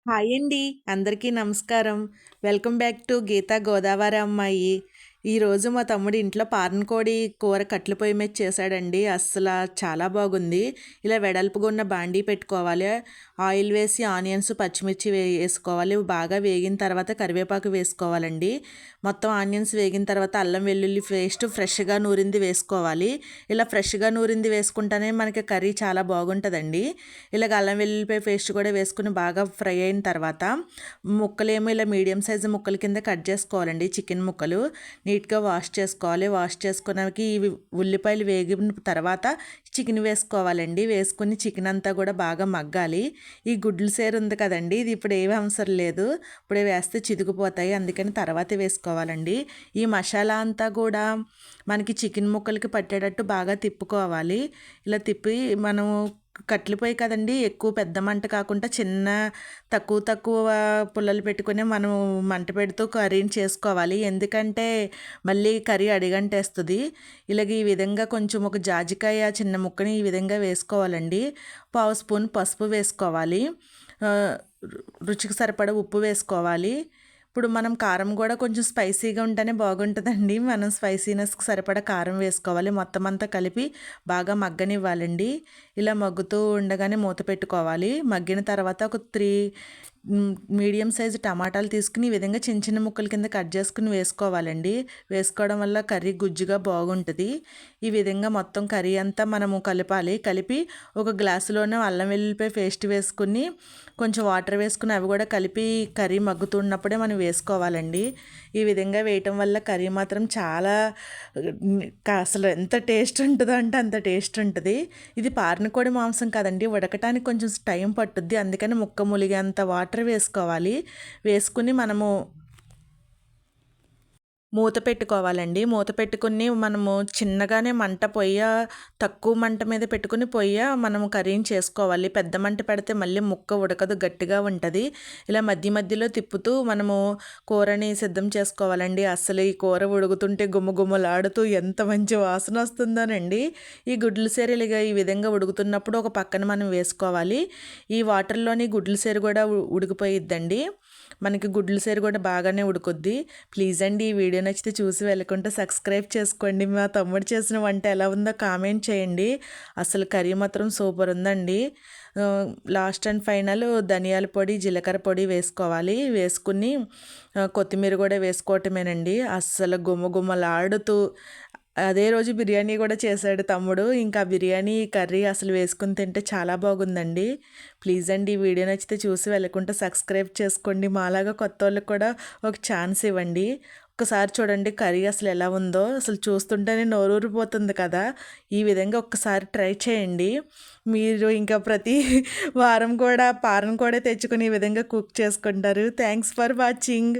Hi అండి. అందరికీ నమస్కారం. Welcome back to Geetha Godavari అమ్మాయి. ఈరోజు మా తమ్ముడు ఇంట్లో పారన్ కోడి కూర కట్టెల పొయ్యి మీద చేశాడండి. చాలా బాగుంది. ఇలా వెడల్పుగా ఉన్న బాండీ పెట్టుకోవాలి. ఆయిల్ వేసి ఆనియన్స్, పచ్చిమిర్చి వేసుకోవాలి. బాగా వేగిన తర్వాత కరివేపాకు వేసుకోవాలండి. మొత్తం ఆనియన్స్ వేగిన తర్వాత అల్లం వెల్లుల్లి పేస్ట్ ఫ్రెష్గా నూరింది వేసుకోవాలి. ఇలా ఫ్రెష్గా నూరింది వేసుకుంటేనే మనకి కర్రీ చాలా బాగుంటుందండి. ఇలాగ అల్లం వెల్లుల్లిపాయ పేస్ట్ కూడా వేసుకుని బాగా ఫ్రై అయిన తర్వాత ముక్కలేమో ఇలా మీడియం సైజు ముక్కల కింద కట్ చేసుకోవాలండి. చికెన్ ముక్కలు నీట్గా వాష్ చేసుకోవాలి. వాష్ చేసుకున్నాక ఇవి ఉల్లిపాయలు వేగిన తర్వాత చికెన్ వేసుకోవాలండి. వేసుకుని చికెన్ అంతా కూడా బాగా మగ్గాలి. ఈ గుడ్లు సేరు ఉంది కదండి, ఇది ఇప్పుడు ఏమి అవసరం లేదు. ఇప్పుడే వేస్తే చితికిపోతాయి, అందుకని తర్వాతే వేసుకోవాలండి. ఈ మసాలా అంతా కూడా మనకి చికెన్ ముక్కలకి పట్టేటట్టు బాగా తిప్పుకోవాలి. ఇలా తిప్పి మనము కట్టెల పొయ్యి కదండి, ఎక్కువ పెద్ద మంట కాకుండా చిన్న తక్కువ పుల్లలు పెట్టుకుని మనం మంట పెడుతూ కర్రీని చేసుకోవాలి. ఎందుకంటే మళ్ళీ కర్రీ అడిగంటేస్తుంది. ఇలాగ ఈ విధంగా కొంచెం ఒక జాజికాయ చిన్న ముక్కని ఈ విధంగా వేసుకోవాలండి. పావు స్పూన్ పసుపు వేసుకోవాలి. రుచికి సరిపడా ఉప్పు వేసుకోవాలి. ఇప్పుడు మనం కారం కూడా కొంచెం స్పైసీగా ఉంటేనే బాగుంటుందండి. మనం స్పైసీనెస్కి సరిపడా కారం వేసుకోవాలి. మొత్తం అంతా కలిపి బాగా మగ్గనివ్వాలండి. ఇలా మగ్గుతూ ఉండగానే మూత పెట్టుకోవాలి. మగ్గిన తర్వాత ఒక 3 మీడియం సైజు టమాటాలు తీసుకుని ఈ విధంగా చిన్న చిన్న ముక్కల కింద కట్ చేసుకుని వేసుకోవాలండి. వేసుకోవడం వల్ల కర్రీ గుజ్జుగా బాగుంటుంది. ఈ విధంగా మొత్తం కర్రీ అంతా మనము కలపాలి. కలిపి ఒక గ్లాసులోనే అల్లం వెల్లుల్లిపాయ పేస్ట్ వేసుకుని కొంచెం వాటర్ వేసుకుని అవి కూడా కలిపి కర్రీ మగ్గుతున్నప్పుడే మనం వేసుకోవాలండి. ఈ విధంగా వేయటం వల్ల కర్రీ మాత్రం చాలా అసలు ఎంత టేస్ట్ ఉంటుందో అంటే అంత టేస్ట్ ఉంటుంది. ఇది పారిన కోడి మాంసం కదండి, ఉడకటానికి కొంచెం టైం పట్టుద్ది. అందుకని ముక్క ములిగేంత వాటర్ వేసుకోవాలి. వేసుకుని మనము మూత పెట్టుకోవాలండి. మూత పెట్టుకుని మనము చిన్నగానే మంట తక్కువ మంట మీద పెట్టుకుని మనము కర్రీని చేసుకోవాలి. పెద్ద మంట పెడితే మళ్ళీ ముక్క ఉడకదు, గట్టిగా ఉంటుంది. ఇలా మధ్య మధ్యలో తిప్పుతూ మనము కూరని సిద్ధం చేసుకోవాలండి. అసలు ఈ కూర ఉడుకుతుంటే గుమ్మగుమ్మలాడుతూ ఎంత మంచి వాసన వస్తుందోనండి. ఈ గుడ్ల సేరులుగా ఈ విధంగా ఉడుకుతున్నప్పుడు ఒక పక్కన మనం వేసుకోవాలి. ఈ వాటర్లోని గుడ్ల సేరు కూడా ఉడికిపోయిద్దండి. మనకి గుడ్ల సేరు కూడా బాగానే ఉడుకుద్ది. ప్లీజ్ అండి, ఈ వీడియో నచ్చితే చూసి వెళ్ళకుండా సబ్స్క్రైబ్ చేసుకోండి. మా తమ్ముడు చేసిన వంట ఎలా ఉందో కామెంట్ చేయండి. అసలు కర్రీ మాత్రం సూపర్ ఉందండి. లాస్ట్ అండ్ ఫైనల్ ధనియాల పొడి, జీలకర్ర పొడి వేసుకోవాలి. వేసుకుని కొత్తిమీర కూడా వేసుకోవటమేనండి. అస్సలు గుమ్మగుమ్మలాడుతూ అదే రోజు బిర్యానీ కూడా చేశాడు తమ్ముడు. ఇంకా బిర్యానీ కర్రీ అసలు వేసుకుని తింటే చాలా బాగుందండి. ప్లీజ్ అండి, ఈ వీడియో నచ్చితే చూసి వెళ్ళకుండా సబ్స్క్రైబ్ చేసుకోండి. మాలాగా కొత్త వాళ్ళకి కూడా ఒక ఛాన్స్ ఇవ్వండి. ఒక్కసారి చూడండి కర్రీ అసలు ఎలా ఉందో. అసలు చూస్తుంటేనే నోరూరిపోతుంది కదా. ఈ విధంగా ఒక్కసారి ట్రై చేయండి. మీరు ఇంకా ప్రతి వారం కూడా పారం కూడా తెచ్చుకొని ఈ విధంగా కుక్ చేసుకుంటారు. Thanks for watching.